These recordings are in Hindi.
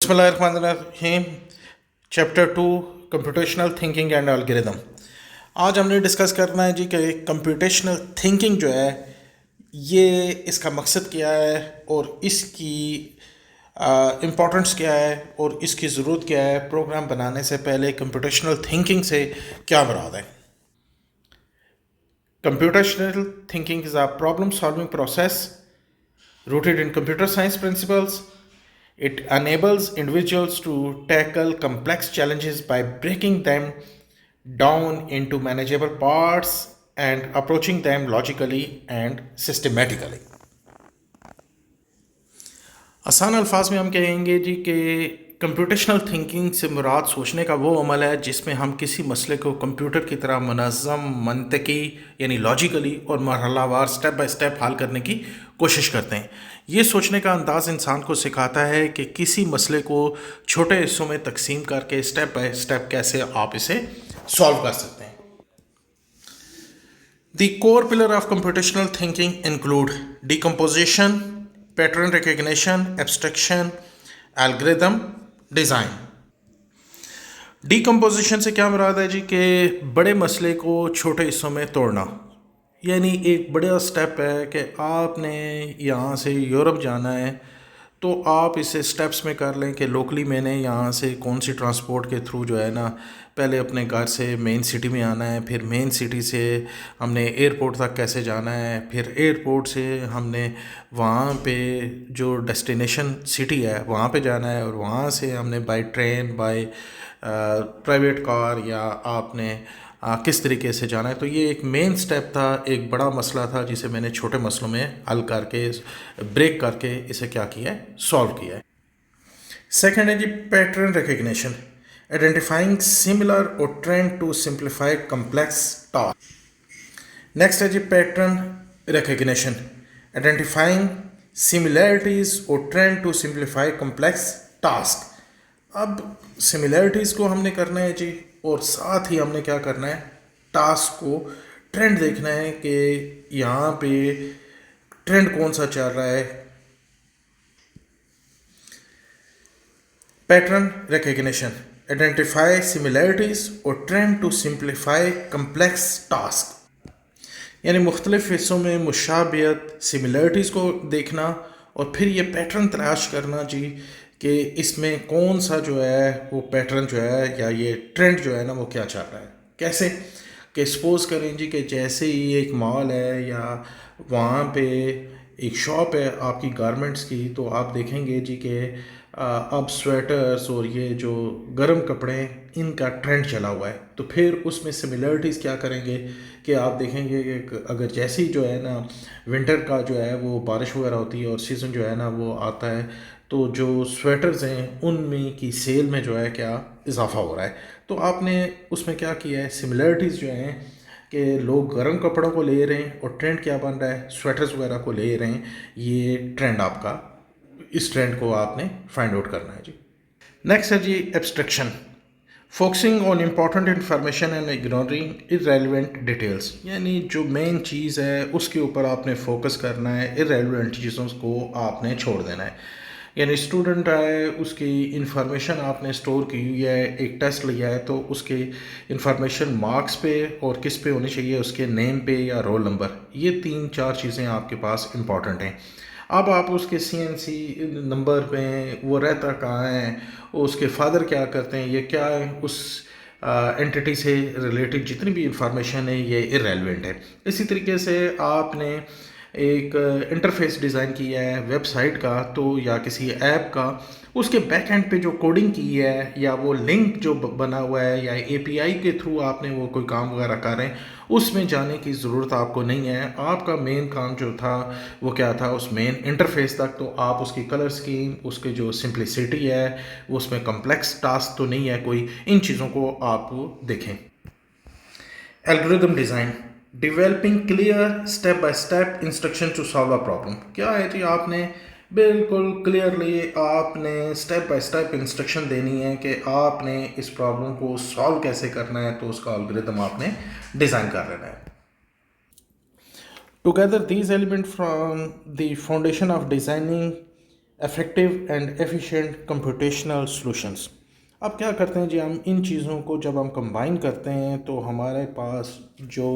बिस्मिल्लाहिर्रहमानिर्रहीम। Chapter 2, computational thinking and algorithm. आज हमने डिस्कस करना है जी कि कंप्यूटेशनल थिंकिंग जो है ये इसका मकसद क्या है और इसकी इम्पोर्टेंस क्या है और इसकी ज़रूरत क्या है। प्रोग्राम बनाने से पहले कंप्यूटेशनल थिंकिंग से क्या मुराद है। Computational thinking is a problem solving process rooted in computer science principles. It enables individuals to tackle complex challenges by breaking them down into manageable parts and approaching them logically and systematically. आसान अल्फाज में हम कहेंगे जी कि कंप्यूटेशनल थिंकिंग से मुराद सोचने का वो अमल है जिसमें हम किसी मसले को कंप्यूटर की तरह मनज़्ज़म, मनतकी यानी लॉजिकली और मरहलावार स्टेप बाय स्टेप हल करने की कोशिश करते हैं। ये सोचने का अंदाज़ इंसान को सिखाता है कि किसी मसले को छोटे हिस्सों में तकसीम करके स्टेप बाय स्टेप कैसे आप इसे सॉल्व कर सकते हैं। The core pillar of computational thinking include decomposition, pattern recognition, abstraction, algorithm, design. Decomposition से क्या मुराद है जी कि बड़े मसले को छोटे हिस्सों में तोड़ना। यानी एक बड़ा स्टेप है कि आपने यहाँ से यूरोप जाना है तो आप इसे स्टेप्स में कर लें कि लोकली मैंने यहाँ से कौन सी ट्रांसपोर्ट के थ्रू जो है ना पहले अपने घर से मेन सिटी में आना है, फिर मेन सिटी से हमने एयरपोर्ट तक कैसे जाना है, फिर एयरपोर्ट से हमने वहाँ पे जो डेस्टिनेशन सिटी है वहाँ पे जाना है और वहाँ से हमने by train by private car या आपने किस तरीके से जाना है। तो ये एक मेन स्टेप था, एक बड़ा मसला था जिसे मैंने छोटे मसलों में हल करके ब्रेक करके इसे क्या किया है, सॉल्व किया है। सेकेंड है जी पैटर्न रिकग्निशन, आइडेंटिफाइंग सिमिलर और trend to simplify complex task. Next है जी पैटर्न रिकग्निशन, आइडेंटिफाइंग सिमिलैरिटीज़ और trend to simplify complex task. अब सिमिलैरिटीज़ को हमने करना है जी और साथ ही हमने क्या करना है, टास्क को ट्रेंड देखना है कि यहाँ पे ट्रेंड कौन सा चल रहा है। पैटर्न रिकग्निशन, आइडेंटिफाई सिमिलैरिटीज़ और trend to simplify complex task. यानी मुख्तलिफ हिस्सों में मुशाबियत, सिमिलैरिटीज़ को देखना और फिर ये पैटर्न तलाश करना जी कि इसमें कौन सा जो है वो पैटर्न जो है या ये ट्रेंड जो है ना वो क्या चल रहा है। कैसे कि सपोज़ करें जी कि जैसे ही एक मॉल है या वहाँ पे एक शॉप है आपकी गारमेंट्स की, तो आप देखेंगे जी कि अब स्वेटर्स और ये जो गर्म कपड़े हैं इनका ट्रेंड चला हुआ है। तो फिर उसमें सिमिलरिटीज़ क्या करेंगे कि आप देखेंगे कि अगर जैसे ही जो है ना विंटर का जो है वो बारिश वगैरह होती है और सीज़न जो है ना वो आता है तो जो स्वेटर्स हैं उनमें की सेल में जो है क्या इजाफा हो रहा है। तो आपने उसमें क्या किया है, सिमिलरिटीज़ जो हैं कि लोग गर्म कपड़ों को ले रहे हैं और ट्रेंड क्या बन रहा है, स्वेटर्स वगैरह को ले रहे हैं। ये ट्रेंड आपका, इस ट्रेंड को आपने फाइंड आउट करना है जी। नेक्स्ट है जी abstraction, focusing on important information and ignoring irrelevant details. यानी जो मेन चीज़ है उसके ऊपर आपने फोकस करना है, इरेलीवेंट चीज़ों को आपने छोड़ देना है। यानी स्टूडेंट है उसकी इन्फॉर्मेशन आपने स्टोर की हुई है, एक टेस्ट लिया है तो उसके इन्फॉर्मेशन मार्क्स पे और किस पे होनी चाहिए, उसके नेम पे या रोल नंबर। ये 3-4 चीज़ें आपके पास इंपॉर्टेंट हैं। अब आप उसके CNC नंबर पे वो रहता कहाँ है, उसके फादर क्या करते हैं, ये क्या है, उस एंटिटी से रिलेटेड जितनी भी इंफॉर्मेशन है ये इररेलेवेंट है। इसी तरीके से आपने एक इंटरफेस डिज़ाइन किया है वेबसाइट का तो या किसी ऐप का, उसके बैक एंड पे जो कोडिंग की है या वो लिंक जो बना हुआ है या API के थ्रू आपने वो कोई काम वगैरह कर रहे हैं, उसमें जाने की ज़रूरत आपको नहीं है। आपका मेन काम जो था वो क्या था, उस मेन इंटरफेस तक तो आप उसकी कलर स्कीम, उसके जो सिंप्लिसिटी है, वो उसमें कम्प्लेक्स टास्क तो नहीं है कोई, इन चीज़ों को आप देखें। Algorithm design, developing clear step by step instruction to solve a problem. क्या है जी, आपने बिल्कुल क्लियरली आपने स्टेप बाय स्टेप इंस्ट्रक्शन देनी है कि आपने इस प्रॉब्लम को सॉल्व कैसे करना है, तो उसका एल्गोरिदम आपने डिज़ाइन कर लेना है। Together these element from the foundation of designing effective and efficient computational solutions. अब क्या करते हैं जी, हम इन चीज़ों को जब हम कंबाइन करते हैं तो हमारे पास जो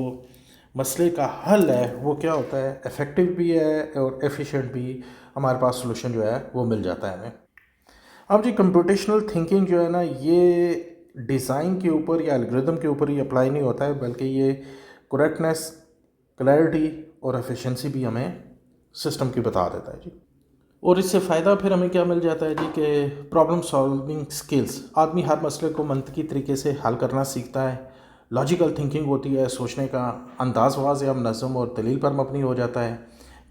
मसले का हल है वो क्या होता है, इफ़ेक्टिव भी है और एफिशिएंट भी। हमारे पास सॉल्यूशन जो है वो मिल जाता है हमें। अब जी कंप्यूटेशनल थिंकिंग जो है ना, ये डिज़ाइन के ऊपर या एल्गोरिदम के ऊपर ही अप्लाई नहीं होता है, बल्कि ये करेक्टनेस, क्लैरिटी और एफिशिएंसी भी हमें सिस्टम की बता देता है जी। और इससे फ़ायदा फिर हमें क्या मिल जाता है जी कि प्रॉब्लम सॉल्विंग स्किल्स। आदमी हर मसले को मंतकी तरीके से हल करना सीखता है। लॉजिकल थिंकिंग होती है, सोचने का अंदाज वाज़ या मनज़्ज़म और दलील पर मबनी हो जाता है।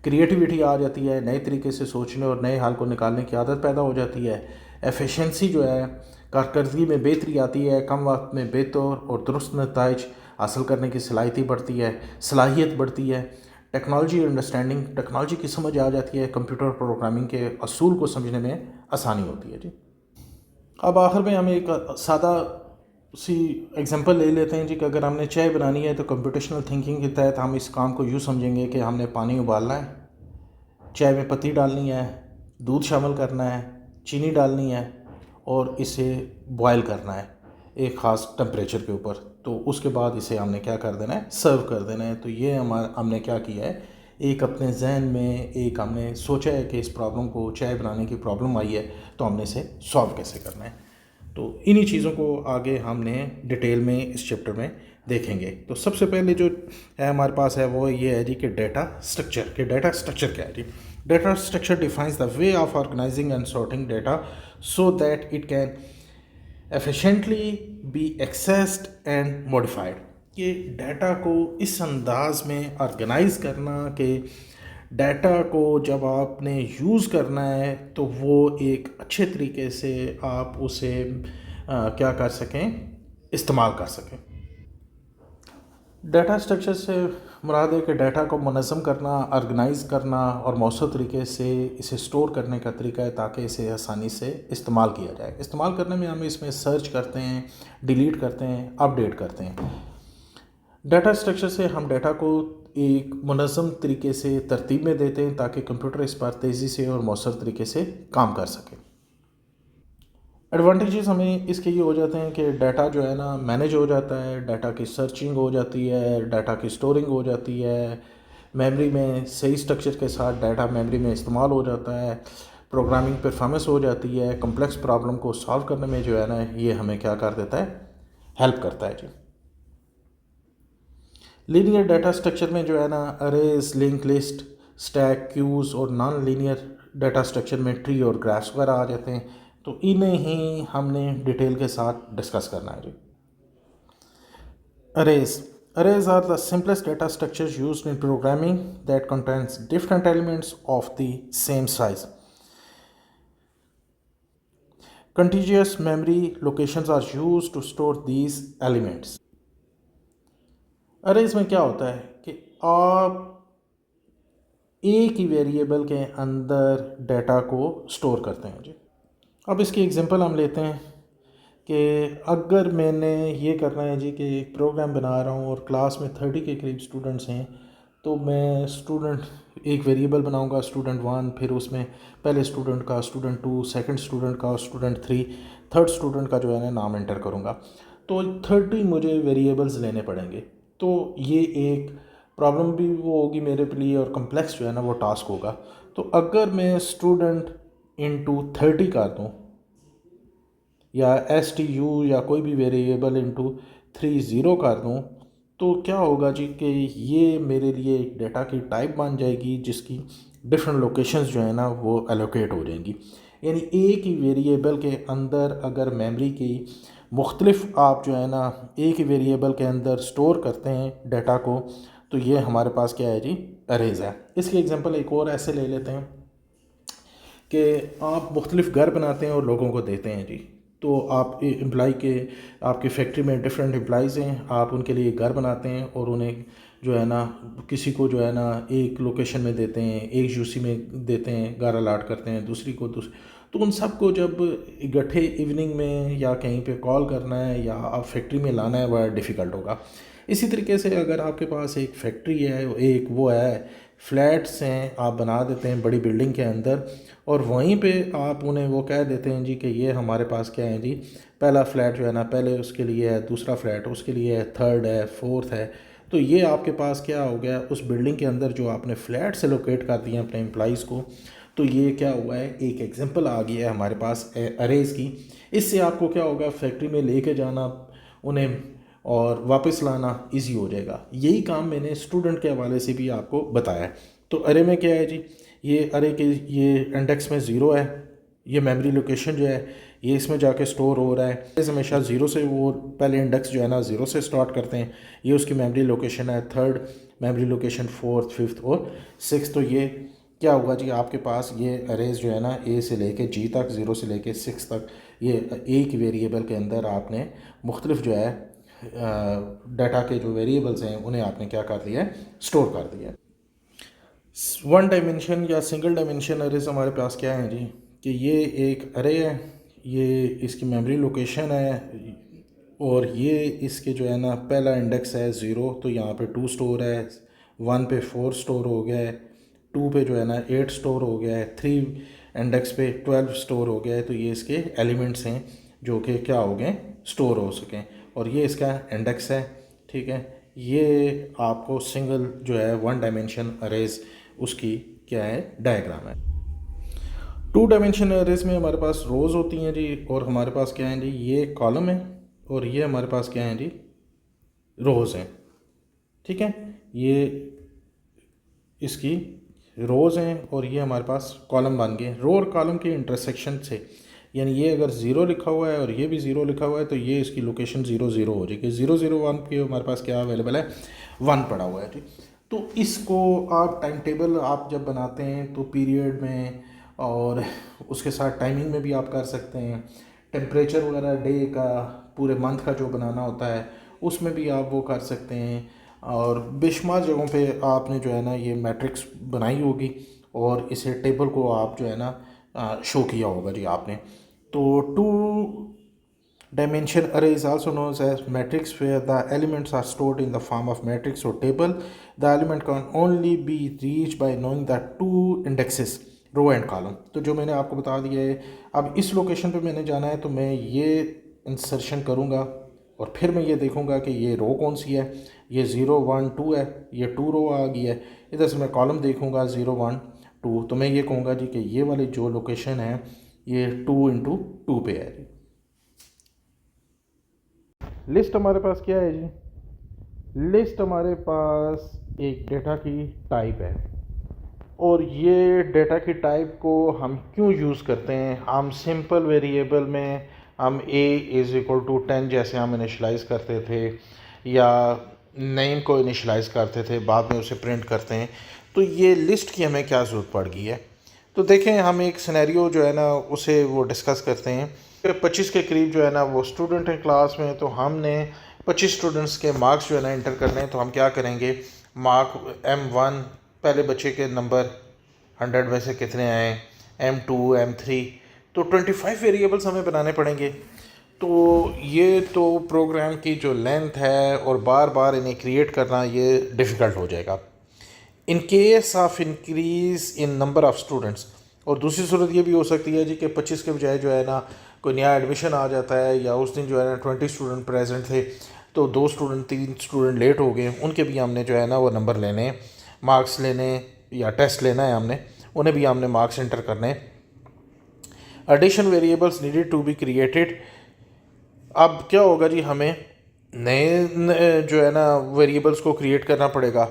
क्रिएटिविटी आ जाती है, नए तरीके से सोचने और नए हल को निकालने की आदत पैदा हो जाती है। एफिशिएंसी जो है, कारकर्दगी में बेहतरी आती है, कम वक्त में बेहतर और दुरुस्त नताइज हासिल करने की सलाहियत बढ़ती है। टेक्नोलॉजी अंडरस्टैंडिंग, टेक्नोलॉजी की समझ आ जाती है, कंप्यूटर प्रोग्रामिंग के असूल को समझने में आसानी होती है जी। अब आखिर में हम एक सादा सी एग्जांपल ले लेते हैं जी कि अगर हमने चाय बनानी है तो कंप्यूटेशनल थिंकिंग के तहत हम इस काम को यूँ समझेंगे कि हमने पानी उबालना है, चाय में पत्ती डालनी है, दूध शामिल करना है, चीनी डालनी है और इसे बॉयल करना है एक ख़ास टेम्परेचर के ऊपर। तो उसके बाद इसे हमने क्या कर देना है, सर्व कर देना है। तो ये हमने क्या किया है, एक अपने जहन में एक हमने सोचा है कि इस प्रॉब्लम को, चाय बनाने की प्रॉब्लम आई है तो हमने इसे सॉल्व कैसे करना है। तो इन्हीं चीज़ों को आगे हमने डिटेल में इस चैप्टर में देखेंगे। तो सबसे पहले जो है हमारे पास है वो ये है जी कि डेटा स्ट्रक्चर क्या है जी। Data structure defines the way of organising and sorting data so that it can efficiently be accessed and modified. कि डाटा को इस अंदाज में ऑर्गेनाइज करना कि डाटा को जब आपने यूज़ करना है तो वो एक अच्छे तरीके से आप उसे क्या कर सकें, इस्तेमाल कर सकें। डाटा स्ट्रक्चर से मुराद है कि डाटा को मुनज़्ज़म करना, ऑर्गेनाइज़ करना और मौसूर तरीके से इसे स्टोर करने का तरीका है ताकि इसे आसानी से इस्तेमाल किया जाए। इस्तेमाल करने में हम इसमें सर्च करते हैं, डिलीट करते हैं, अपडेट करते हैं। डाटा स्ट्रक्चर से हम डाटा को एक मुनज़्ज़म तरीके से तरतीब में देते हैं ताकि कंप्यूटर इस पर तेज़ी से और मौसूर तरीके से काम कर सके। एडवांटेजेस हमें इसके ये हो जाते हैं कि डाटा जो है ना मैनेज हो जाता है, डाटा की सर्चिंग हो जाती है, डाटा की स्टोरिंग हो जाती है, मेमोरी में सही स्ट्रक्चर के साथ डाटा मेमोरी में इस्तेमाल हो जाता है, प्रोग्रामिंग परफॉर्मेंस हो जाती है, कम्प्लेक्स प्रॉब्लम को सॉल्व करने में जो है ना ये हमें क्या कर देता है, हेल्प करता है जी। लीनियर डाटा स्ट्रक्चर में जो है ना arrays, link list, stack, queues और नॉन लीनियर डाटा स्ट्रक्चर में ट्री और ग्राफ्स वगैरह आ जाते हैं। तो इन्हें ही हमने डिटेल के साथ डिस्कस करना है जी। Arrays are the simplest data structures used in programming that contains different elements of the same size. Contiguous memory locations are used to store these elements. अरे इसमें क्या होता है कि आप एक ही वेरिएबल के अंदर डाटा को स्टोर करते हैं जी। अब इसकी एग्जांपल हम लेते हैं कि अगर मैंने ये करना है जी कि एक प्रोग्राम बना रहा हूँ और क्लास में 30 के करीब स्टूडेंट्स हैं, तो मैं स्टूडेंट एक वेरिएबल बनाऊंगा स्टूडेंट 1, फिर उसमें पहले स्टूडेंट का, स्टूडेंट 2, सेकंड स्टूडेंट का, स्टूडेंट 3, थर्ड स्टूडेंट का जो है ना नाम एंटर करूँगा। तो 30 मुझे वेरिएबल्स लेने पड़ेंगे। तो ये एक प्रॉब्लम भी वो होगी मेरे लिए और कम्प्लेक्स जो है ना वो टास्क होगा। तो अगर मैं स्टूडेंट इंटू 30 कर दूँ या STU या कोई भी वेरिएबल इंटू 30 कर दूँ, तो क्या होगा जी कि ये मेरे लिए एक डाटा की टाइप बन जाएगी जिसकी डिफरेंट लोकेशंस जो है ना वो एलोकेट हो जाएंगी। यानी एक ही वेरिएबल के अंदर अगर मेमोरी की मुख्तलिफ आप जो है ना एक ही वेरिएबल के अंदर स्टोर करते हैं डाटा को, तो ये हमारे पास क्या है जी, अरेज है। इसकी एग्जांपल एक और ऐसे ले लेते हैं कि आप मुख्तलिफ घर बनाते हैं और लोगों को देते हैं जी। तो आप एम्प्लॉय के, आपकी फैक्ट्री में डिफरेंट एम्प्लॉइज़ हैं, आप उनके लिए घर बनाते हैं और उन्हें जो है ना किसी को जो है ना एक लोकेशन में देते हैं, एक यूसी में देते हैं, घर अलाट करते हैं, दूसरी को तो उन सब को जब इकट्ठे इवनिंग में या कहीं पे कॉल करना है या आप फैक्ट्री में लाना है बड़ा डिफ़िकल्ट होगा। इसी तरीके से अगर आपके पास एक फैक्ट्री है, एक वो है, फ्लैट्स हैं, आप बना देते हैं बड़ी बिल्डिंग के अंदर और वहीं पे आप उन्हें वो कह देते हैं जी कि ये हमारे पास क्या है जी, पहला फ्लैट जो है ना पहले उसके लिए है, दूसरा फ्लैट उसके लिए है, थर्ड है, फोर्थ है। तो ये आपके पास क्या हो गया, उस बिल्डिंग के अंदर जो आपने फ्लैट्स एलोकेट कर दिए अपने एम्प्लॉइज़ को, तो ये क्या हुआ है, एक एग्जांपल आ गया है हमारे पास अरेज की। इससे आपको क्या होगा, फैक्ट्री में लेके जाना उन्हें और वापस लाना इजी हो जाएगा। यही काम मैंने स्टूडेंट के हवाले से भी आपको बताया है। तो अरे में क्या है जी, ये अरे के ये इंडेक्स में ज़ीरो है, ये मेमोरी लोकेशन जो है ये इसमें जाके स्टोर हो रहा है। इस हमेशा ज़ीरो से, वो पहले इंडेक्स जो है ना ज़ीरो से स्टार्ट करते हैं, ये उसकी मेमोरी लोकेशन है, third memory location, fourth, fifth और सिक्स। तो ये क्या होगा जी, आपके पास ये अरेज जो है ना ए से लेके जी तक, ज़ीरो से लेके सिक्स तक, ये एक वेरिएबल के अंदर आपने मुख्तलिफ जो है डाटा के जो वेरिएबल्स हैं उन्हें आपने क्या कर दिया है, स्टोर कर दिया है। वन डायमेंशन या सिंगल डायमेंशन अरेज हमारे पास क्या है जी, कि ये एक अरे है, ये इसकी मेमोरी लोकेशन है, और ये इसके जो है ना पहला इंडेक्स है ज़ीरो, तो यहाँ पे टू स्टोर है, वन पे फोर स्टोर हो गया है, टू पे जो है ना एट स्टोर हो गया है, थ्री इंडेक्स पे 12 स्टोर हो गया है। तो ये इसके एलिमेंट्स हैं जो कि क्या हो गए, स्टोर हो सकें, और ये इसका इंडेक्स है। ठीक है, ये आपको सिंगल जो है वन डायमेंशन अरेज उसकी क्या है, डायग्राम है। टू डायमेंशन अरेज में हमारे पास रोज़ होती हैं जी, और हमारे पास क्या है जी, ये कॉलम है और ये हमारे पास क्या है जी, रोज़ हैं। ठीक है, ये इसकी रोज़ हैं और ये हमारे पास कॉलम बन गए। रो और कॉलम के इंटरसेक्शन से, यानी ये अगर ज़ीरो लिखा हुआ है और ये भी ज़ीरो लिखा हुआ है, तो ये इसकी लोकेशन ज़ीरो ज़ीरो हो जाएगी। ज़ीरो ज़ीरो वन के हमारे पास क्या अवेलेबल है, वन पड़ा हुआ है। ठीक, तो इसको आप टाइम टेबल आप जब बनाते हैं तो पीरियड में और उसके साथ टाइमिंग में भी आप कर सकते हैं। टेम्परेचर वगैरह डे का, पूरे मंथ का जो बनाना होता है उसमें भी आप वो कर सकते हैं। और बेशुमार जगहों पे आपने जो है ना ये मैट्रिक्स बनाई होगी और इसे टेबल को आप जो है ना शो किया होगा जी आपने। तो to dimension array is also known as matrix, where the elements are stored in the form of matrix or table. The element can only be reached by knowing the two indexes, row and column. तो जो मैंने आपको बता दिया है, अब इस लोकेशन पे मैंने जाना है तो मैं ये इंसर्शन करूँगा और फिर मैं ये देखूँगा कि ये रो कौन सी है, ये ज़ीरो वन टू है, ये टू रो आ गई है। इधर से मैं कॉलम देखूँगा ज़ीरो वन टू, तो मैं ये कहूँगा जी कि ये वाली जो लोकेशन है ये टू इंटू टू पे है जी। लिस्ट हमारे पास क्या है जी, लिस्ट हमारे पास एक डेटा की टाइप है, और ये डेटा की टाइप को हम क्यों यूज़ करते हैं, हम सिंपल वेरिएबल में हम a इज़ इक्वल टू 10 जैसे हम इनिशलाइज करते थे, या नेम को इनिशलाइज करते थे, बाद में उसे प्रिंट करते हैं। तो ये लिस्ट की हमें क्या ज़रूरत पड़ गई है। तो देखें, हम एक सिनेरियो जो है ना उसे वो डिस्कस करते हैं। 25 के करीब जो है ना वो स्टूडेंट हैं क्लास में, तो हमने 25 स्टूडेंट्स के मार्क्स जो है ना इंटर करने हैं। तो हम क्या करेंगे, मार्क M1 पहले बच्चे के नंबर 100 में से कितने आए, M2 M3, तो 25 वेरिएबल्स हमें बनाने पड़ेंगे। तो ये तो प्रोग्राम की जो लेंथ है और बार बार इन्हें क्रिएट करना ये डिफ़िकल्ट हो जाएगा in case of increase in number of students. और दूसरी सूरत ये भी हो सकती है जी कि 25 के बजाय जो है ना कोई नया एडमिशन आ जाता है, या उस दिन जो है ना 20 स्टूडेंट प्रेजेंट थे तो 2 स्टूडेंट 3 स्टूडेंट लेट हो गए, उनके भी हमने जो है ना वो नंबर लेने, मार्क्स लेने या टेस्ट लेना है हमने, उन्हें भी हमने मार्क्स एंटर करने। Addition variables needed to be created. अब क्या होगा जी, हमें नए जो है ना वेरिएबल्स को क्रिएट करना पड़ेगा।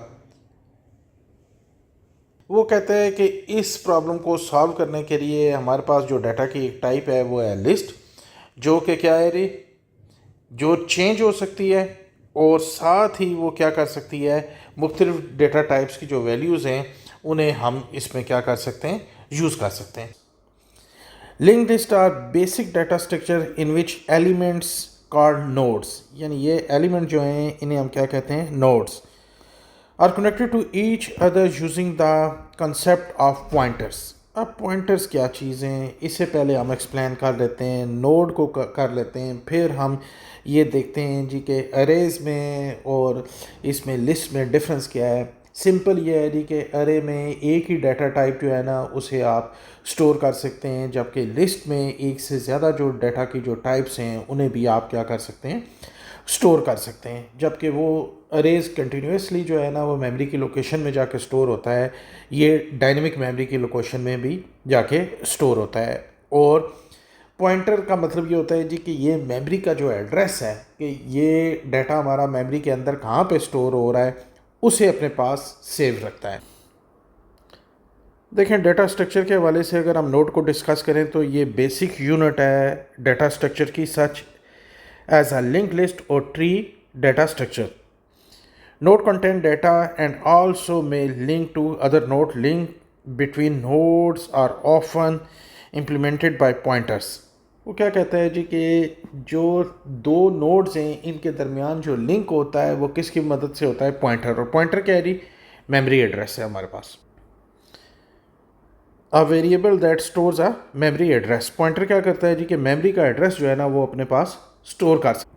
वो कहते हैं कि इस प्रॉब्लम को सॉल्व करने के लिए हमारे पास जो डाटा की एक टाइप है वो है लिस्ट, जो कि क्या है रे, जो चेंज हो सकती है और साथ ही वो क्या कर सकती है, मुख्तलिफ डेटा टाइप्स की जो वैल्यूज़ हैं उन्हें हम इसमें क्या कर सकते हैं, यूज़ कर सकते हैं। Linked list are basic data structure in which elements called nodes, यानी ये एलिमेंट जो हैं इन्हें हम क्या कहते हैं, nodes, are connected to each other using the concept of pointers. अब पॉइंटर्स क्या चीज़ें हैं, इससे पहले हम एक्सप्लेन कर लेते हैं, नोड को कर लेते हैं, फिर हम ये देखते हैं जी कि अरेज में और इसमें लिस्ट में डिफरेंस क्या है। सिंपल ये है जी कि अरे में एक ही डाटा टाइप जो है ना उसे आप स्टोर कर सकते हैं, जबकि लिस्ट में एक से ज़्यादा जो डाटा की जो टाइप्स हैं उन्हें भी आप क्या कर सकते हैं, स्टोर कर सकते हैं। जबकि वो अरेज कंटिन्यूसली जो है ना वो मेमोरी की लोकेशन में जाके स्टोर होता है, ये डायनेमिक मेमोरी की लोकेशन में भी जाके स्टोर होता है। और पॉइंटर का मतलब ये होता है जी कि ये मेमोरी का जो एड्रेस है कि ये डाटा हमारा मेमोरी के अंदर कहाँ पे स्टोर हो रहा है उसे अपने पास सेव रखता है। देखें, डाटा स्ट्रक्चर के हवाले से अगर हम नोड को डिस्कस करें तो ये बेसिक यूनिट है डाटा स्ट्रक्चर की, such as a link list और tree data structure. Node contain data and also may link to other node. Link between nodes are often implemented by pointers. वो क्या कहता है जी कि जो दो नोड्स हैं इनके दरमियान जो लिंक होता है वो किसकी मदद से होता है, पॉइंटर। और पॉइंटर क्या है जी, मेमोरी एड्रेस है हमारे पास, a variable that stores a memory address. Pointer क्या करता है जी कि मेमोरी का एड्रेस जो है ना वो अपने पास स्टोर कर सकता है।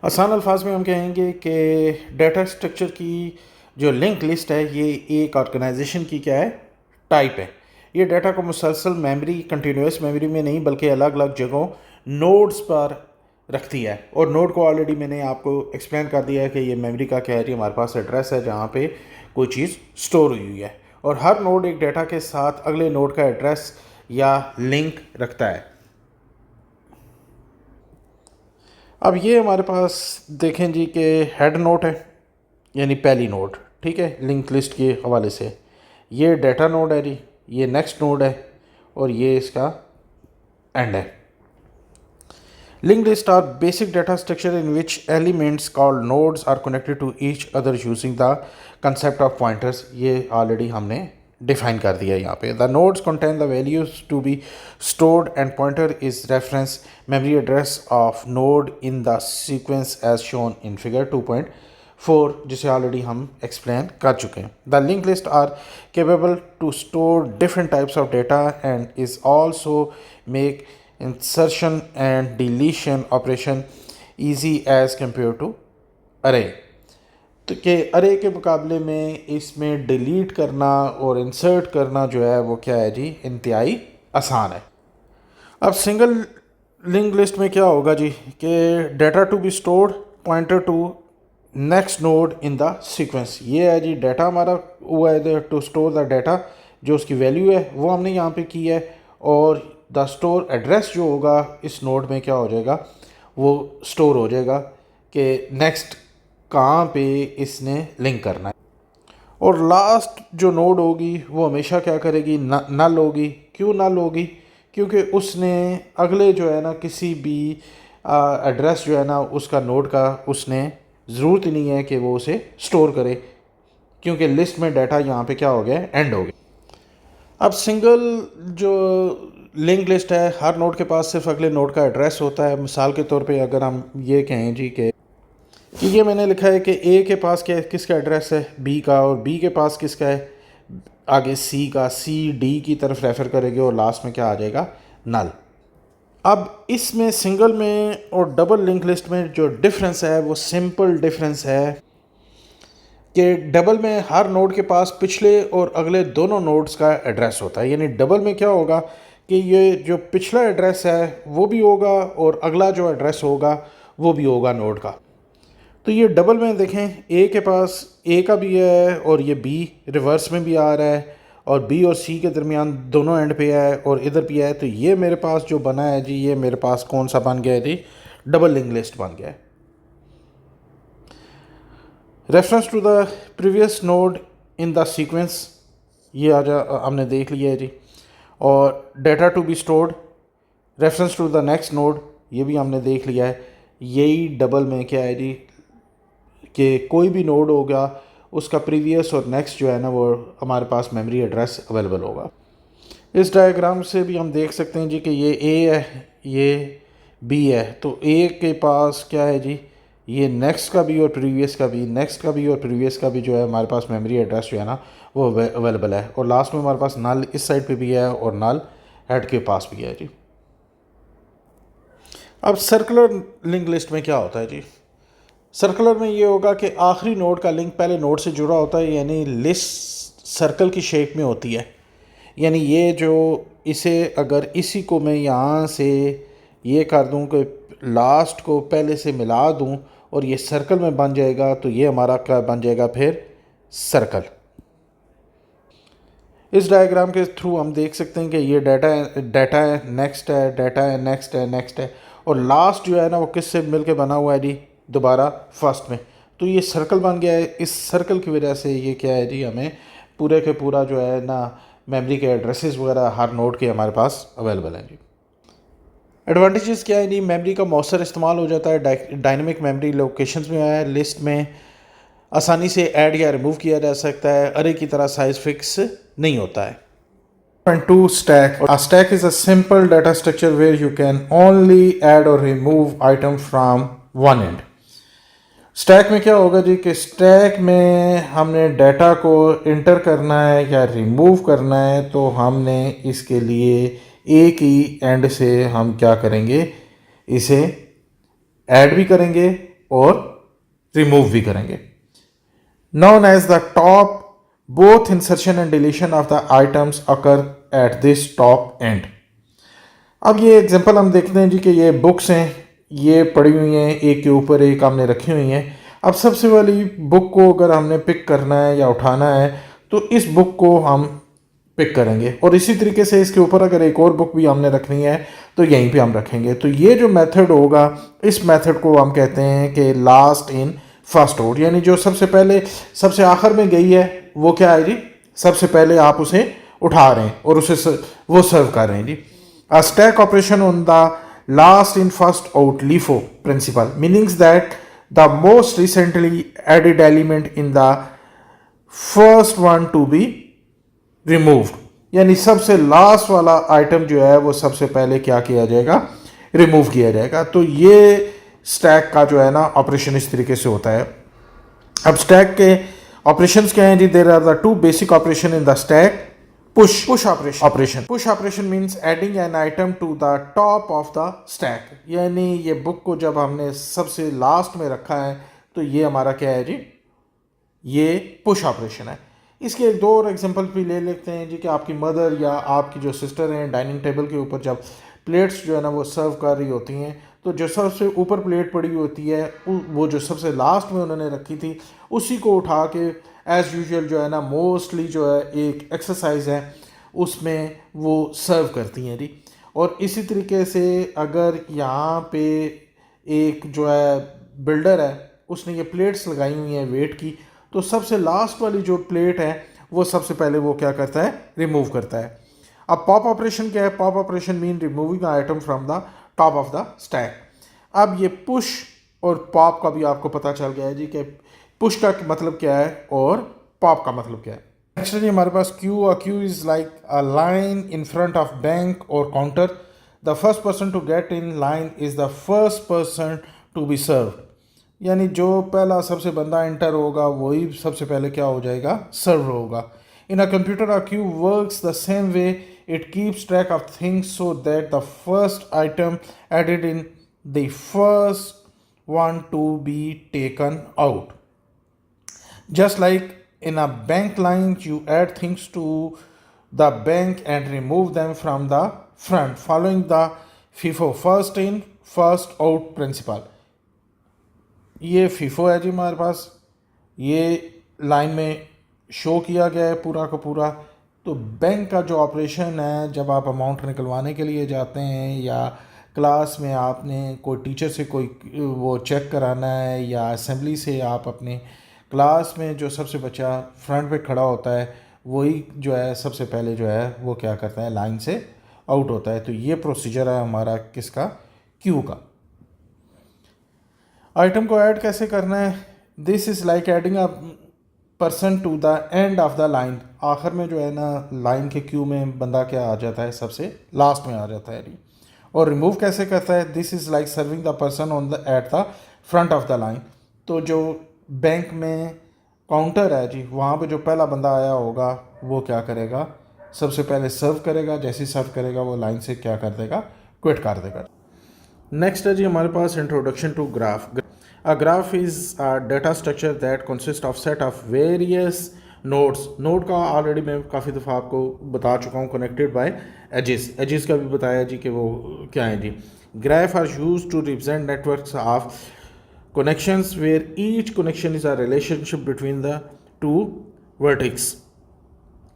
आसान अल्फाज में हम कहेंगे कि डाटा स्ट्रक्चर की जो लिंक लिस्ट है ये एक ऑर्गेनाइजेशन की क्या है, टाइप है। ये डाटा को मुसलसल मेमोरी, कंटिन्यूस मेमोरी में नहीं बल्कि अलग अलग जगहों नोड्स पर रखती है। और नोड को ऑलरेडी मैंने आपको एक्सप्लेन कर दिया है कि ये मेमोरी का क्या है जी, हमारे पास एड्रेस है जहाँ पे कोई चीज़ स्टोर हुई है। और हर नोड एक डाटा के साथ अगले नोड का एड्रेस या लिंक रखता है। अब ये हमारे पास देखें जी कि हेड नोड है, यानी पहली नोड, ठीक है, लिंक लिस्ट के हवाले से। ये डाटा नोड है जी, ये नेक्स्ट नोड है और ये इसका एंड है। Linked lists are basic data structure in which elements called nodes are connected to each other using the concept of pointers. ये ऑलरेडी हमने डिफाइन कर दिया यहाँ पे। The nodes contain the values to be stored and pointer is reference memory address of node in the sequence as shown in figure 2.4, जिसे ऑलरेडी हम एक्सप्लेन कर चुके हैं। The linked lists are capable to store different types of data and is also make insertion and deletion operation easy as compared to array। तो कि अरे के मुकाबले में इसमें डिलीट करना और इंसर्ट करना जो है वो क्या है जी, इंतहाई आसान है। अब सिंगल लिंक लिस्ट में क्या होगा जी कि data to be stored, pointer to next node in the sequence. ये है जी डाटा हमारा हुआ है टू स्टोर द डाटा, जो उसकी वैल्यू है वो हमने यहाँ पे की है। और द स्टोर एड्रेस जो होगा इस नोड में क्या हो जाएगा, वो स्टोर हो जाएगा कि नेक्स्ट कहाँ पे इसने लिंक करना है। और लास्ट जो नोड होगी वो हमेशा क्या करेगी, नल होगी। क्यों नल होगी, क्योंकि उसने अगले जो है ना किसी भी एड्रेस जो है ना उसका नोड का उसने ज़रूरत ही नहीं है कि वो उसे स्टोर करे, क्योंकि लिस्ट में डाटा यहाँ पे क्या हो गया, एंड हो गया। अब सिंगल जो लिंक लिस्ट है, हर नोड के पास सिर्फ अगले नोड का एड्रेस होता है। मिसाल के तौर पे अगर हम ये कहें जी कि ये मैंने लिखा है कि ए के पास क्या किसका एड्रेस है, बी का, और बी के पास किसका है, आगे सी का, सी डी की तरफ रेफ़र करेंगे और लास्ट में क्या आ जाएगा, नल। अब इसमें सिंगल में और डबल लिंक लिस्ट में जो डिफरेंस है वो सिंपल डिफरेंस है कि डबल में हर नोड के पास पिछले और अगले दोनों नोड्स का एड्रेस होता है। यानी डबल में क्या होगा कि ये जो पिछला एड्रेस है वो भी होगा और अगला जो एड्रेस होगा वो भी होगा नोड का। तो ये डबल में देखें, ए के पास ए का भी है और ये बी रिवर्स में भी आ रहा है और बी और सी के दरमियान दोनों एंड पे है और इधर भी है। तो ये मेरे पास जो बना है जी, ये मेरे पास कौन सा बन गया है जी, डबल लिंक लिस्ट बन गया है। Reference to the previous node in the sequence, ये आज हमने देख लिया है जी। और data to be stored, reference to the next node, ये भी हमने देख लिया है। यही डबल में क्या है जी कि कोई भी नोड होगा उसका प्रीवियस और नेक्स्ट जो है ना वो हमारे पास मेमोरी एड्रेस अवेलेबल होगा। इस डायग्राम से भी हम देख सकते हैं जी कि ये ए है, ये बी है। तो ए के पास क्या है जी, ये नेक्स्ट का भी और प्रीवियस का भी, नेक्स्ट का भी और प्रीवियस का भी जो है हमारे पास मेमोरी एड्रेस जो है ना वो अवेलेबल है। और लास्ट में हमारे पास नल इस साइड पे भी है और नल हेड के पास भी है जी। अब सर्कुलर लिंक लिस्ट में क्या होता है जी, सर्कुलर में ये होगा कि आखिरी नोड का लिंक पहले नोड से जुड़ा होता है, यानी लिस्ट सर्कल की शेप में होती है। यानी ये जो इसे अगर इसी को मैं यहाँ से ये कर दूँ कि लास्ट को पहले से मिला दूँ और ये सर्कल में बन जाएगा, तो ये हमारा क्या बन जाएगा फिर, सर्कल। इस डायग्राम के थ्रू हम देख सकते हैं कि ये डाटा है, नेक्स्ट है, डाटा है, नेक्स्ट है, नेक्स्ट है, और लास्ट जो है ना वो किससे मिलके बना हुआ है जी, दोबारा फर्स्ट में। तो ये सर्कल बन गया है। इस सर्कल की वजह से ये क्या है जी, हमें पूरे के पूरा जो है ना मेमोरी के एड्रेसेस वगैरह हर नोड के हमारे पास अवेलेबल हैं जी। एडवांटेजेस क्या है जी, मेमोरी का मौसर इस्तेमाल हो जाता है, डायनेमिक मेमोरी लोकेशंस में है, लिस्ट में आसानी से ऐड या रिमूव किया जा सकता है, अरे की तरह साइज फिक्स नहीं होता है। And two stack. A stack is a simple data structure where you can only add or remove item from one end. Stack में क्या होगा जी कि स्टैक में हमने डाटा को इंटर करना है या रिमूव करना है, तो हमने इसके लिए एक ही एंड से हम क्या करेंगे, इसे ऐड भी करेंगे और रिमूव भी करेंगे। Known as the top, both insertion and deletion of the items occur at this top end. अब ये एग्जांपल हम देखते हैं जी कि ये बुक्स हैं, ये पड़ी हुई हैं, एक के ऊपर एक हमने रखी हुई हैं। अब सबसे वाली बुक को अगर हमने पिक करना है या उठाना है, तो इस बुक को हम पिक करेंगे, और इसी तरीके से इसके ऊपर अगर एक और बुक भी हमने रखनी है तो यहीं पे हम रखेंगे। तो ये जो मेथड होगा, इस मेथड को हम कहते हैं कि लास्ट इन फर्स्ट आउट, यानी जो सबसे पहले सबसे आखिर में गई है वो क्या है जी, सबसे पहले आप उसे उठा रहे हैं और उसे वो सर्व कर रहे हैं जी। A stack operation on the last in first out LIFO principle meanings that the most recently added element in the first one to be removed, यानी सबसे लास्ट वाला आइटम जो है वो सबसे पहले क्या किया जाएगा, रिमूव किया जाएगा। तो ये स्टैक का जो है ना ऑपरेशन इस तरीके से होता है। अब स्टैक के ऑपरेशंस क्या हैं जी, there are the two basic operation in the stack. Push operation means adding an item to the top of the stack, यानी ये बुक को जब हमने सबसे लास्ट में रखा है तो ये हमारा क्या है जी, ये पुश ऑपरेशन है। इसके एक दो और एग्जांपल भी ले लेते हैं जी कि आपकी मदर या आपकी जो सिस्टर हैं डाइनिंग टेबल के ऊपर जब प्लेट्स जो है ना वो सर्व कर रही होती हैं, तो जो सबसे ऊपर प्लेट पड़ी हुई होती है वो जो सबसे लास्ट में उन्होंने रखी थी उसी को उठा के एज़ यूजुअल जो है ना मोस्टली जो है एक एक्सरसाइज है उसमें वो सर्व करती हैं जी। और इसी तरीके से अगर यहाँ पे एक जो है बिल्डर है उसने ये प्लेट्स लगाई हुई हैं वेट की, तो सबसे लास्ट वाली जो प्लेट है वो सबसे पहले वो क्या करता है, रिमूव करता है। अब पॉप ऑपरेशन क्या है, pop operation mean removing item from the top of the stack. अब ये पुश और पॉप का भी आपको पता चल गया है जी कि पुश का मतलब क्या है और पॉप का मतलब क्या है। एक्चुअली हमारे पास queue is like a line in front of bank और counter. The first person to get in line is the first person to be serve, यानी जो पहला सबसे बंदा एंटर होगा वही सबसे पहले क्या हो जाएगा, सर्व होगा। In a computer a queue works the same way, it keeps track of things so that the first item added in the first one to be taken out. Just like in a bank line, you add things to the bank and remove them from the front, following the FIFO first in first out principle. ये FIFO है जी हमारे पास, ये लाइन में शो किया गया है पूरा का पूरा। तो बैंक का जो ऑपरेशन है, जब आप अमाउंट निकलवाने के लिए जाते हैं या क्लास में आपने कोई टीचर से कोई वो चेक कराना है या असेंबली से आप अपने क्लास में जो सबसे बच्चा फ्रंट पे खड़ा होता है वही जो है सबसे पहले जो है वो क्या करता है, लाइन से आउट होता है। तो ये प्रोसीजर है हमारा किसका, क्यू का। आइटम को ऐड कैसे करना है, this is like adding a person to the end of the line. आखिर में जो है ना लाइन के क्यू में बंदा क्या आ जाता है, सबसे लास्ट में आ जाता है। और रिमूव कैसे करता है, this is like serving the person on the at the front of the line. तो जो बैंक में काउंटर है जी, वहाँ पे जो पहला बंदा आया होगा वो क्या करेगा, सबसे पहले सर्व करेगा, जैसे सर्व करेगा वो लाइन से क्या कर देगा, क्विट कर देगा। नेक्स्ट है जी हमारे पास introduction to graph. A graph is a data structure that consist of set of various nodes. Node का ऑलरेडी मैं काफ़ी दफ़ा आपको बता चुका हूँ, कनेक्टेड बाय एजेस। एजेस का भी बताया जी कि वो क्या है जी। Graph are use to represent networks of connections where each connection is a relationship between the two vertex।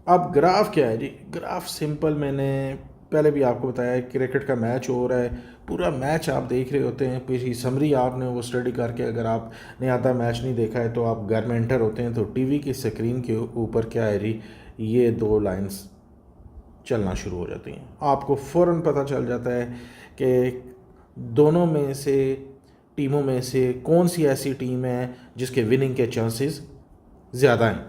अब ग्राफ क्या है जी? ग्राफ सिंपल, मैंने पहले भी आपको बताया, क्रिकेट का मैच हो रहा है, पूरा मैच आप देख रहे होते हैं, पूरी समरी आपने वो स्टडी करके, अगर आपने आधा मैच नहीं देखा है तो आप घर में एंटर होते हैं तो टीवी की स्क्रीन के ऊपर क्या है जी, ये दो लाइंस चलना शुरू हो जाती हैं। आपको फ़ौरन पता चल जाता है कि दोनों में से, टीमों में से कौन सी ऐसी टीम है जिसके विनिंग के चांसेस ज़्यादा हैं।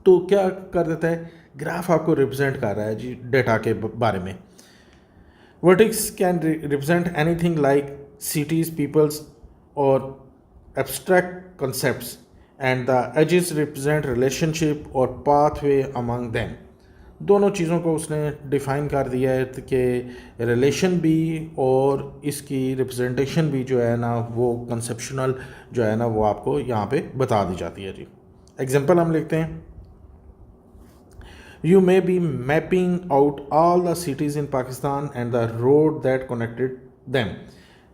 तो क्या कर देता है, ग्राफ आपको रिप्रेजेंट कर रहा है जी डेटा के बारे में। Vertex can represent anything like cities, peoples और abstract concepts, and the edges represent relationship और पाथवे अमंग देम। दोनों चीज़ों को उसने डिफ़ाइन कर दिया है कि रिलेशन भी और इसकी रिप्रेजेंटेशन भी जो है ना, वो कंसेप्शनल जो है ना, वो आपको यहाँ पे बता दी जाती है जी। एग्जांपल हम लिखते हैं, you may be mapping out all the cities in Pakistan and the road that connected them.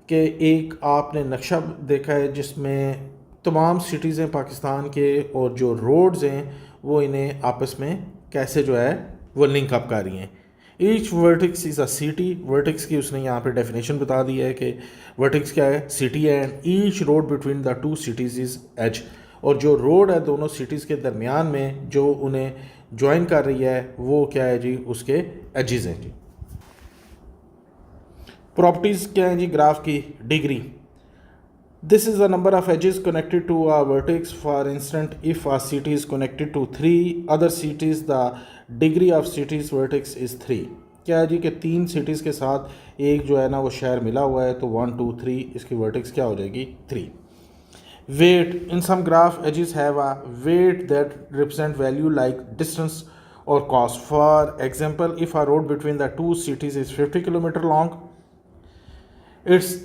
कि एक आपने नक्शा देखा है जिसमें तमाम सिटीज़ हैं पाकिस्तान के, और जो रोड्स हैं वो इन्हें आपस में कैसे जो है वो लिंक अप कर रही हैं। Each vertices is a city. Vertices की उसने यहाँ पे डेफिनेशन बता दी है कि वर्टिक्स क्या है, सिटी है, and each road between the two cities is edge. और जो रोड है दोनों सिटीज़ के दरमियान में जो उन्हें ज्वाइन कर रही है वो क्या है जी, उसके एजेस हैं जी। प्रॉपर्टीज़ क्या है जी ग्राफ की? Degree, this is the number of edges connected to a vertex. For instance, if a city is connected to 3 other cities, the degree of city's vertex is 3। क्या है जी कि 3 सिटीज़ के साथ एक जो है ना वो शहर मिला हुआ है, तो 1 2 3 इसकी वर्टेक्स क्या हो जाएगी? 3। Weight, in some graph edges have a weight that represent value like distance और cost. For example, if a road between the two cities is 50 kilometre long, it's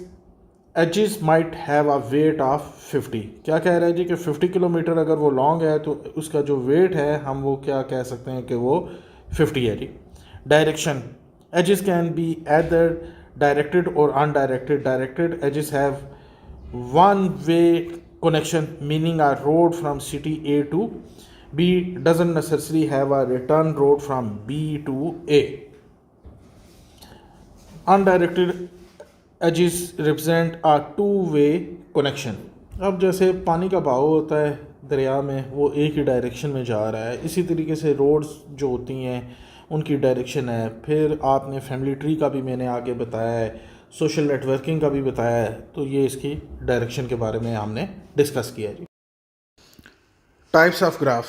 edges might have a weight of 50। क्या कह रहा है जी कि 50 किलोमीटर अगर वो लॉन्ग है तो उसका जो वेट है हम वो क्या कह सकते हैं कि वो 50 है जी। Direction, edges can be either directed और undirected. Directed edges have one way connection, meaning a road from city A to B doesn't necessarily have a return road from B to A। Undirected edges represent a two-way connection। अब जैसे पानी का बहाव होता है दरिया में, वो एक ही डायरेक्शन में जा रहा है, इसी तरीके से रोड्स जो होती हैं उनकी डायरेक्शन है। फिर आपने फैमिली ट्री का भी मैंने आगे बताया है, सोशल नेटवर्किंग का भी बताया है, तो ये इसकी डायरेक्शन के बारे में हमने डिस्कस किया जी। Types of graph,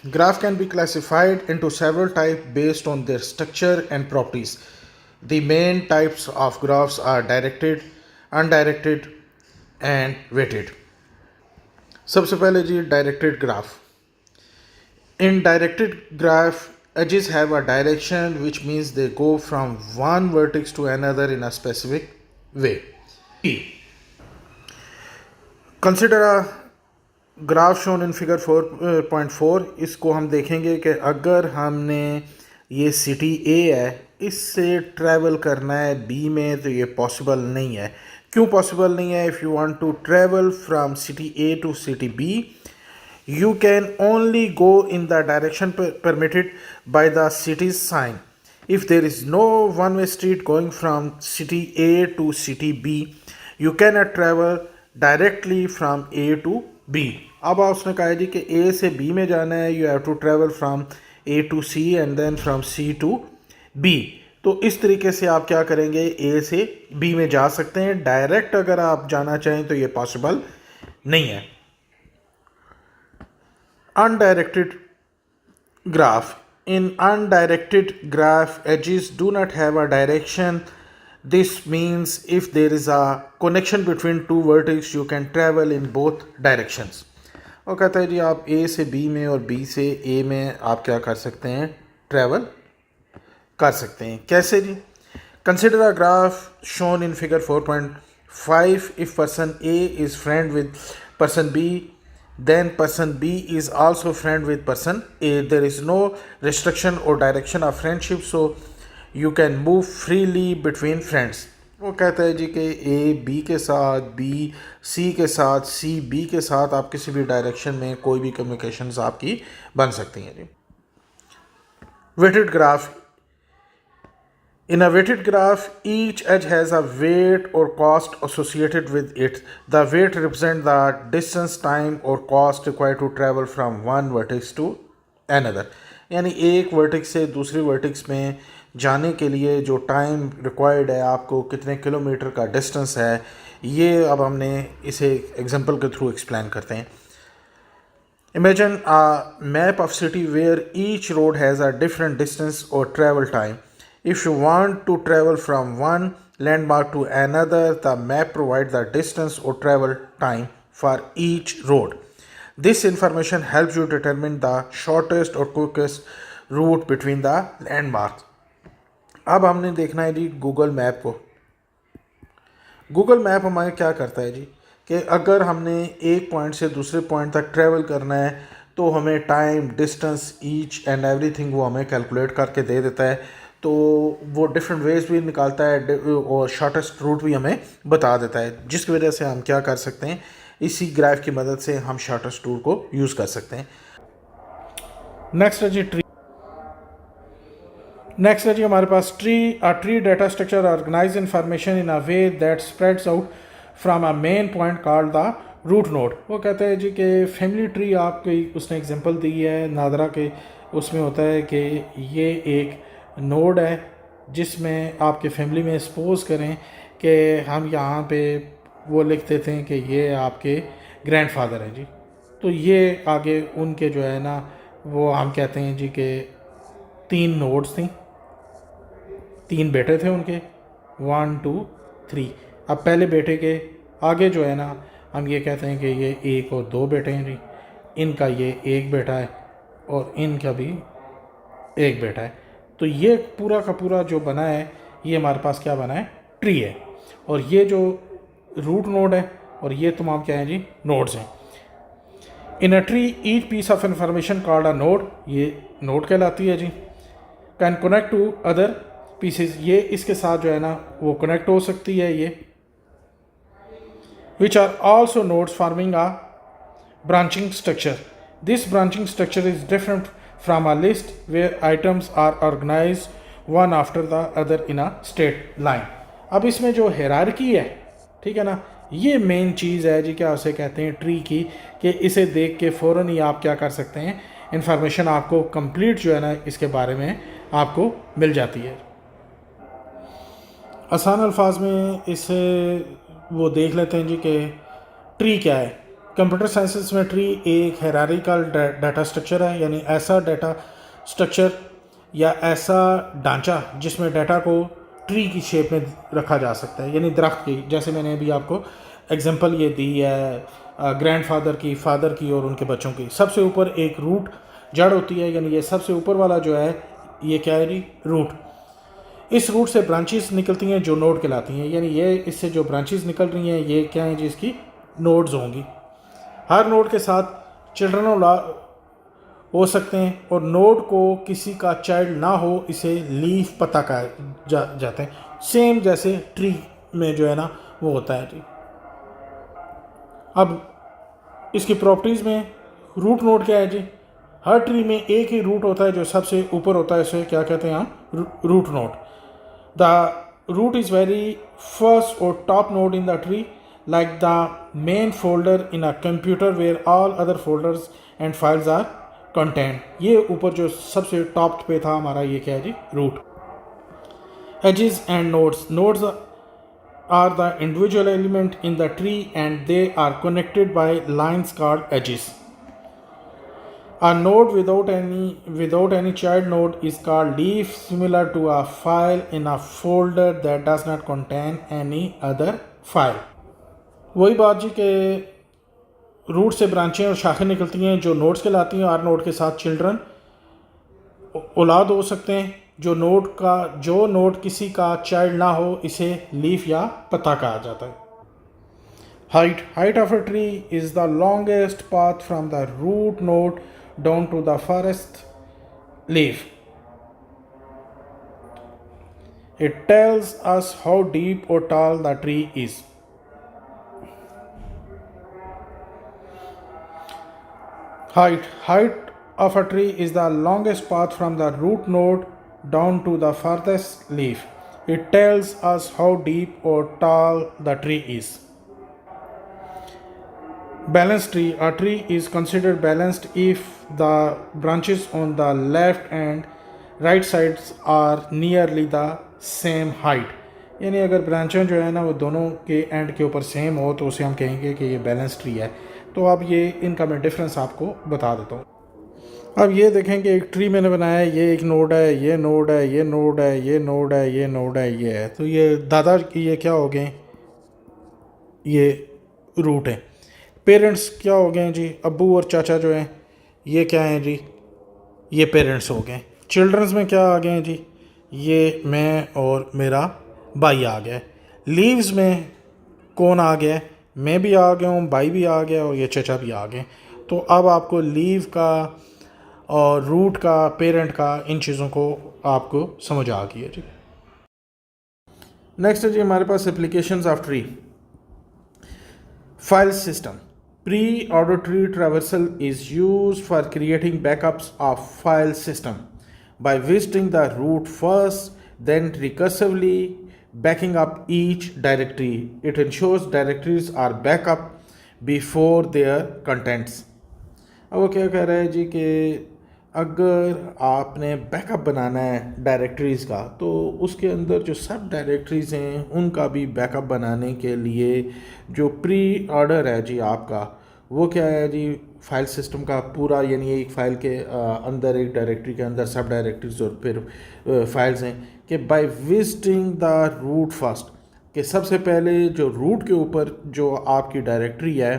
graph can be classified into several type based on their structure and properties. The main types of graphs are directed, undirected and weighted. सबसे पहले जी directed graph. In directed graph, edges have a direction, which means they go from one vertex to another in a specific way. Consider a graph shown in figure 4.4। इसको हम देखेंगे कि अगर हमने ये सिटी A है, इससे ट्रैवल करना है B में, तो ये पॉसिबल नहीं है। क्यों पॉसिबल नहीं है? If you want to travel from city A to city B, you can only go in the direction permitted by the city's sign. If there is no one-way street going from city A to city B, you cannot travel directly from A to B। अब उसने कहा है जी कि A से B में जाना है, you have to travel from A to C and then from C to B। तो इस तरीके से आप क्या करेंगे, A से B में जा सकते हैं। डायरेक्ट अगर आप जाना चाहें तो ये पॉसिबल नहीं है। Undirected graph, in undirected graph, edges do not have a direction. This means if there is a connection between two vertices, you can travel in both directions। और कहता है जी आप A से B में और B से A में आप क्या कर सकते हैं, ट्रैवल कर सकते हैं। कैसे जी? Consider a graph shown in figure 4.5. If person A is friend with person B, then person B is also friend with person A. There is no restriction or direction of friendship, so you can move freely between friends. वो कहता है जी कि A B के साथ, B C के साथ, C B के साथ आप किसी भी डायरेक्शन में कोई भी कम्युनिकेशंस आपकी बन सकती हैं जी. Weighted graph. In a weighted graph, each edge has a weight or cost associated with it. The weight represents the distance, time or cost required to travel from one vertex to another. यानी एक वर्टेक्स से दूसरी वर्टेक्स में जाने के लिए जो टाइम रिक्वायर्ड है, आपको कितने किलोमीटर का डिस्टेंस है, ये अब हमने इसे एग्जांपल के थ्रू एक्सप्लेन करते हैं. Imagine a map of city where each road has a different distance or travel time. If you want to travel from one landmark to another, the map provides the distance or travel time for each road. This information helps you determine the shortest or quickest route between the landmarks. अब हमने देखना है जी गूगल मैप को. गूगल मैप हमारे क्या करता है जी कि अगर हमने एक पॉइंट से दूसरे पॉइंट तक ट्रैवल करना है तो हमें time, distance, each and everything वो हमें कैलकुलेट करके दे देता है. तो वो डिफरेंट वेज भी निकालता है और शॉर्टेस्ट रूट भी हमें बता देता है, जिसकी वजह से हम क्या कर सकते हैं, इसी ग्राफ की मदद से हम शॉर्टेस्ट रूट को यूज़ कर सकते हैं. नेक्स्ट है जी ट्री. नेक्स्ट है जी हमारे पास tree data structure organize information in a way that spreads out from a main point called the root node. वो कहते हैं जी कि फैमिली ट्री आपकी उसने एग्जांपल दी है नादरा के, उसमें होता है कि ये एक नोड है जिसमें आपके फैमिली में सपोज करें कि हम यहाँ पे वो लिख देते हैं कि ये आपके ग्रैंडफादर हैं जी. तो ये आगे उनके जो है ना वो हम कहते हैं जी कि 3 नोड्स थी, 3 बेटे थे उनके, 1 2 3. अब पहले बेटे के आगे जो है ना हम ये कहते हैं कि ये 1 और 2 बेटे हैं जी, इनका ये 1 बेटा है और इनका भी 1 बेटा है. तो ये पूरा का पूरा जो बना है ये हमारे पास क्या बना है, ट्री है. और ये जो रूट नोड है और ये तमाम क्या हैं जी, नोड्स हैं. In a tree each piece of information called a node, ये नोड कहलाती है जी. Can connect to other pieces, ये इसके साथ जो है ना वो कनेक्ट हो सकती है ये. which are also nodes forming a branching structure. This branching structure is different from a list where items are organized one after the other in a straight line. अब इसमें जो हायरार्की है, ठीक है ना, ये मेन चीज़ है जी, क्या उसे कहते हैं ट्री की, कि इसे देख के फ़ौरन ही आप क्या कर सकते हैं, इंफॉर्मेशन आपको कंप्लीट जो है ना इसके बारे में आपको मिल जाती है. आसान अल्फाज में इसे वो देख लेते हैं जी कि ट्री क्या है. कंप्यूटर साइंसेस में ट्री एक हायरार्किकल डाटा स्ट्रक्चर है, यानी ऐसा डाटा स्ट्रक्चर या ऐसा ढांचा जिसमें डाटा को ट्री की शेप में रखा जा सकता है, यानी दरख्त की. जैसे मैंने अभी आपको एग्जांपल ये दी है ग्रैंडफादर की, फादर की और उनके बच्चों की. सबसे ऊपर एक रूट जड़ होती है, यानी ये सबसे ऊपर वाला जो है ये क्या है जी, रूट. इस रूट से ब्रांचेस निकलती हैं जो नोड कहलाती हैं, यानी ये इससे जो ब्रांचेस निकल रही हैं ये क्या हैं जी, इसकी नोड्स होंगी. हर नोड के साथ चिल्ड्रन हो सकते हैं और नोड को किसी का चाइल्ड ना हो इसे लीफ पता कहा जाते हैं, सेम जैसे ट्री में जो है ना वो होता है जी. अब इसकी प्रॉपर्टीज़ में रूट नोड क्या है जी, हर ट्री में एक ही रूट होता है जो सबसे ऊपर होता है, इसे क्या कहते हैं हम, root node. The root is very first or top node in the tree, like the main folder in a computer where all other folders and files are contained. ये ऊपर जो सबसे टॉप पे था हमारा ये क्या है जी, root. Edges and nodes. Nodes are the individual element in the tree and they are connected by lines called edges. A node without any child node is called leaf, similar to a file in a folder that does not contain any other file. वही बात जी कि रूट से ब्रांचें और शाखें निकलती हैं जो नोड्स कहलाती हैं. और नोड के साथ चिल्ड्रन औलाद हो सकते हैं जो नोड किसी का चाइल्ड ना हो इसे लीफ या पत्ता कहा जाता है। Height of a tree is the longest path from the root node down to the forest leaf. It tells us how deep or tall the tree is. Height of a tree is the longest path from the root node down to the farthest leaf. It tells us how deep or tall the tree is. Balanced tree. A tree is considered balanced if the branches on the left and right sides are nearly the same height. यानी अगर ब्रांचें जो है ना वो दोनों के एंड के ऊपर सेम हो तो उसे हम कहेंगे कि ये बैलेंस ट्री है। तो अब ये इनका मैं डिफरेंस आपको बता देता हूँ। अब ये देखें कि एक ट्री मैंने बनाया है, ये एक नोड है, ये नोड है, ये नोड है, ये नोड है, ये नोड है, ये है। तो ये दादा की ये क्या हो गए, ये रूट है। पेरेंट्स क्या हो गए हैं जी, अब्बू और चाचा जो हैं ये क्या हैं जी, ये पेरेंट्स हो गए। चिल्ड्रंस में क्या आ गए हैं जी, ये मैं और मेरा भाई आ गया। लीव्स में कौन आ गया, मैं भी आ गया हूँ, भाई भी आ गया और ये चचा भी आ गए। तो अब आपको लीव का और रूट का, पेरेंट का, इन चीज़ों को आपको समझ आ गई है जी। नेक्स्ट है जी हमारे पास applications of tree. File system. Pre-order tree traversal is used for creating backups of file system by visiting the root first, then recursively backing up each directory. It ensures directories are backed up before their contents. अब वो क्या कह रहा है जी कि अगर आपने बैकअप बनाना है डायरेक्टरीज़ का तो उसके अंदर जो सब डायरेक्टरीज़ हैं उनका भी बैकअप बनाने के लिए जो प्री ऑर्डर है जी आपका वो क्या है जी, फाइल सिस्टम का पूरा, यानी एक फ़ाइल के अंदर, एक डायरेक्टरी के अंदर सब डायरेक्टरीज और फिर फाइल्स हैं कि by visiting the root first, कि सबसे पहले जो रूट के ऊपर जो आपकी डायरेक्टरी है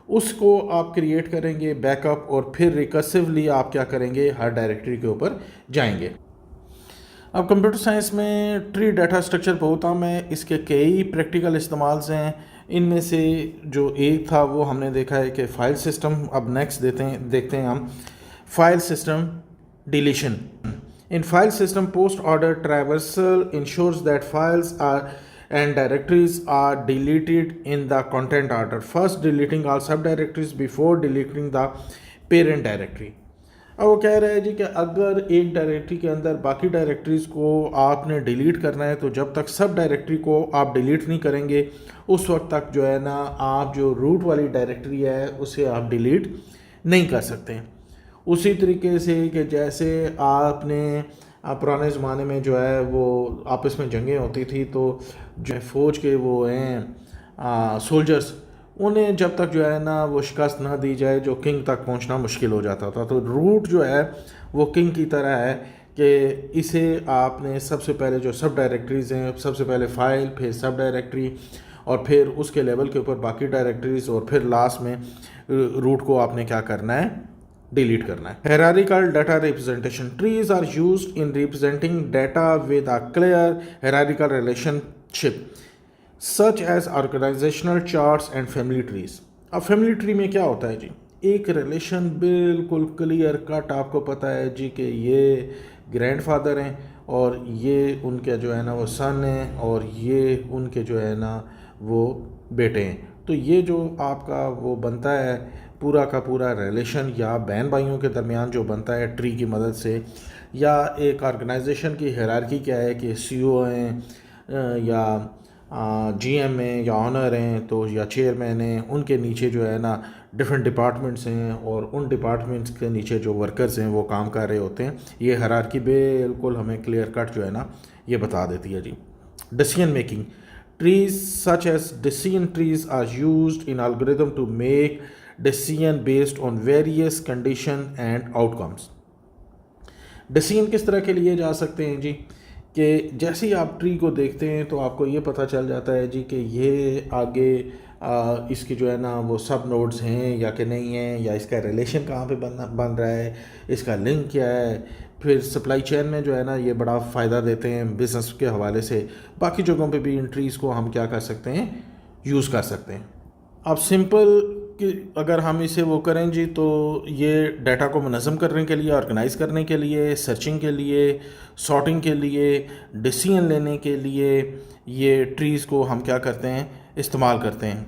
उसको आप क्रिएट करेंगे बैकअप, और फिर रिकर्सिवली आप क्या करेंगे, हर डायरेक्टरी के ऊपर जाएंगे। अब कंप्यूटर साइंस में ट्री डाटा स्ट्रक्चर बहुत आम है, इसके कई प्रैक्टिकल इस्तेमाल्स हैं। इनमें से जो एक था वो हमने देखा है कि फ़ाइल सिस्टम। अब नेक्स्ट देखते हैं हम file system deletion. In file system post order traversal ensures that files are and directories are deleted in the content order, first deleting all subdirectories before deleting the parent directory. अब वो कह रहा है जी कि अगर एक डायरेक्टरी के अंदर बाकी डायरेक्टरीज़ को आपने डिलीट करना है तो जब तक सब डायरेक्टरी को आप डिलीट नहीं करेंगे उस वक्त तक जो है ना आप जो रूट वाली डायरेक्टरी है उसे आप डिलीट नहीं कर सकते। उसी तरीके से कि जैसे आपने पुराने ज़माने में जो है वो आपस में जंगें होती थी तो जो फ़ौज के वो हैं सोल्जर्स, उन्हें जब तक जो है ना वो शिकस्त ना दी जाए जो किंग तक पहुंचना मुश्किल हो जाता था। तो रूट जो है वो किंग की तरह है कि इसे आपने सबसे पहले जो सब डायरेक्टरीज़ हैं, सबसे पहले फ़ाइल, फिर सब डायरेक्टरी, और फिर उसके लेवल के ऊपर बाकी डायरेक्टरीज़, और फिर लास्ट में रूट को आपने क्या करना है, डिलीट करना है। Hierarchical data representation. Trees are used in representing data with a clear hierarchical relationship, such as organizational charts and family trees. अब फैमिली ट्री में क्या होता है जी, एक रिलेशन बिल्कुल क्लियर कट आपको पता है जी कि ये ग्रैंडफादर हैं और ये उनके जो है ना वो सन हैं और ये उनके जो है ना वो बेटे हैं। तो ये जो आपका वो बनता है पूरा का पूरा रिलेशन या बहन भाइयों के दरमियान जो बनता है ट्री की मदद से, या एक ऑर्गेनाइजेशन की हायरार्की क्या है कि सीईओ हैं या जीएम हैं या ऑनर हैं तो या चेयरमैन हैं, उनके नीचे जो है ना डिफरेंट डिपार्टमेंट्स हैं और उन डिपार्टमेंट्स के नीचे जो वर्कर्स हैं वो काम कर रहे होते हैं। ये हायरार्की बिल्कुल हमें क्लियर कट जो है ना ये बता देती है जी। Decision making. Trees such as decision trees are used in algorithm to make decision based on various condition and outcomes. Decision किस तरह के लिए जा सकते हैं जी कि जैसे ही आप ट्री को देखते हैं तो आपको ये पता चल जाता है जी कि ये आगे इसकी जो है ना वो सब नोड्स हैं या कि नहीं हैं, या इसका रिलेशन कहाँ पे बन रहा है, इसका लिंक क्या है, फिर सप्लाई चेन में जो है ना ये बड़ा फ़ायदा देते हैं बिज़नेस के हवाले से। बाकी जगहों पे भी इन ट्रीज़ को हम क्या कर सकते हैं, यूज़ कर सकते हैं। अब सिंपल कि अगर हम इसे वो करें जी, तो ये डाटा को मुनज़्ज़म करने के लिए, ऑर्गेनाइज़ करने के लिए, सर्चिंग के लिए, सॉर्टिंग के लिए, डिसीजन लेने के लिए ये ट्रीज़ को हम क्या करते हैं, इस्तेमाल करते हैं।